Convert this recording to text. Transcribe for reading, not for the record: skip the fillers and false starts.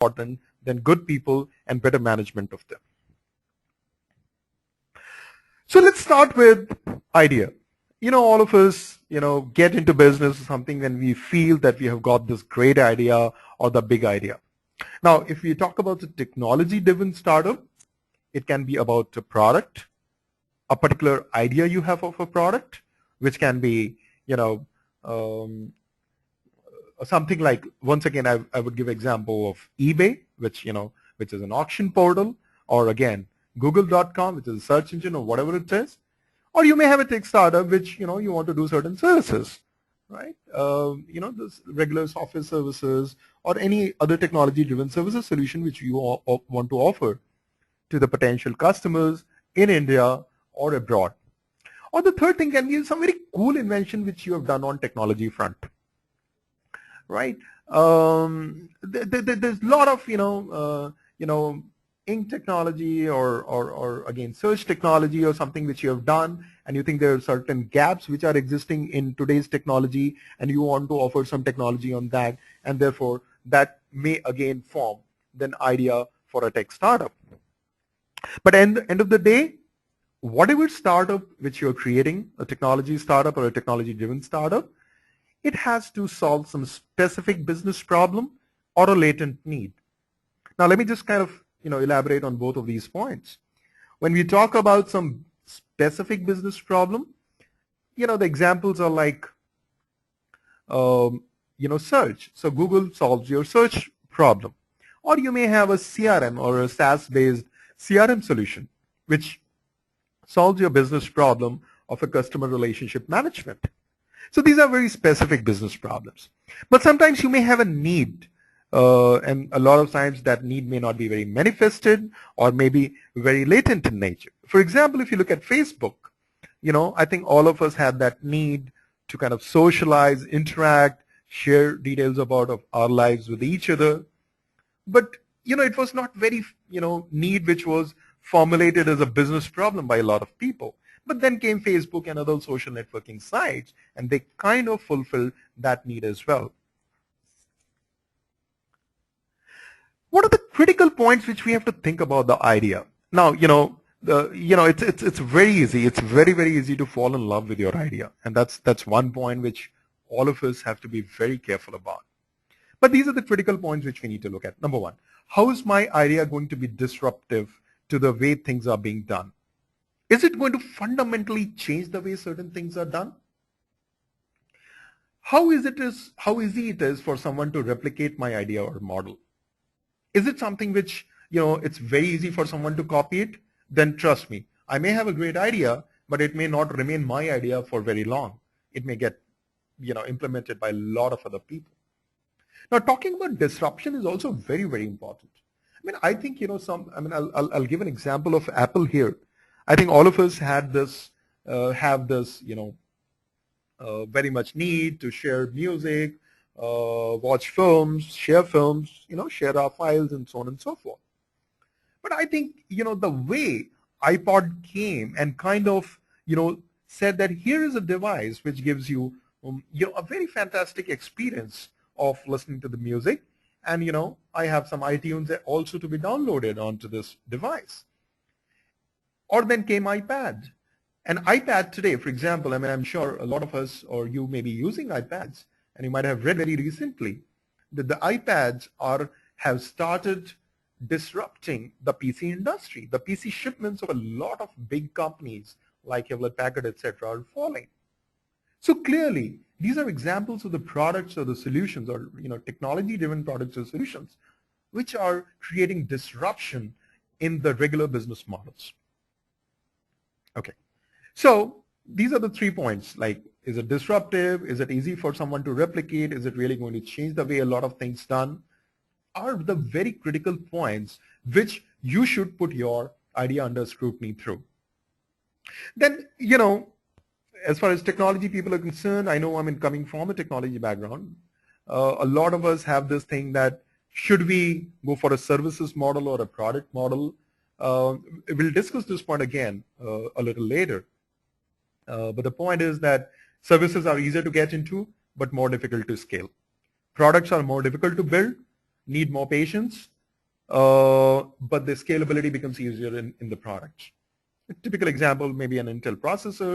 important than good people and better management of them. So let's start with idea. All of us, get into business or something when we feel that we have got this great idea or the big idea. Now, if we talk about the technology-driven startup, it can be about a product, a particular idea you have of a product, which can be, um, something like, once again, I would give example of eBay, which is an auction portal, or again, google.com, which is a search engine or whatever it is. Or you may have a tech startup which, you want to do certain services, right? This regular software services or any other technology-driven services solution which you want to offer to the potential customers in India or abroad. Or the third thing can be some very cool invention which you have done on technology front, right? There's a lot of, ink technology or again search technology or something which you have done, and you think there are certain gaps which are existing in today's technology, and you want to offer some technology on that, and therefore that may again form an idea for a tech startup. But at the end of the day, whatever startup which you're creating, a technology startup or a technology-driven startup, it has to solve some specific business problem or a latent need. Now let me just kind of elaborate on both of these points. When we talk about some specific business problem, the examples are like search. So Google solves your search problem. Or you may have a CRM or a SaaS-based CRM solution which solves your business problem of a customer relationship management. So these are very specific business problems. But sometimes you may have a need, and a lot of times that need may not be very manifested or maybe very latent in nature. For example, if you look at Facebook, I think all of us had that need to kind of socialize, interact, share details about our lives with each other. But, it was not very, need which was formulated as a business problem by a lot of people. But then came Facebook and other social networking sites, and they kind of fulfilled that need as well. What are the critical points which we have to think about the idea? Now, it's very easy. It's very, very easy to fall in love with your idea. And that's one point which all of us have to be very careful about. But these are the critical points which we need to look at. Number one, how is my idea going to be disruptive to the way things are being done? Is it going to fundamentally change the way certain things are done? How easy it is for someone to replicate my idea or model? Is it something which, it's very easy for someone to copy it? Then trust me, I may have a great idea, but it may not remain my idea for very long. It may get, implemented by a lot of other people. Now, talking about disruption is also very, very important. I think, I'll give an example of Apple here. I think all of us have this, very much need to share music, watch films, share our files and so on and so forth. But I think, the way iPod came and kind of, said that here is a device which gives you, a very fantastic experience of listening to the music. And, I have some iTunes also to be downloaded onto this device. Or then came iPad. An iPad today, for example, I'm sure a lot of us or you may be using iPads, and you might have read very recently that the iPads have started disrupting the PC industry. The PC shipments of a lot of big companies like Hewlett-Packard, etc., are falling. So clearly, these are examples of the products or the solutions or technology-driven products or solutions which are creating disruption in the regular business models. Okay, so these are the 3 points, like, is it disruptive? Is it easy for someone to replicate? Is it really going to change the way a lot of things done? Are the very critical points which you should put your idea under scrutiny through. Then, as far as technology people are concerned, I know coming from a technology background, a lot of us have this thing that should we go for a services model or a product model? We'll discuss this point again a little later. But the point is that services are easier to get into, but more difficult to scale. Products are more difficult to build. need more patience, but the scalability becomes easier in the product. A typical example, maybe an Intel processor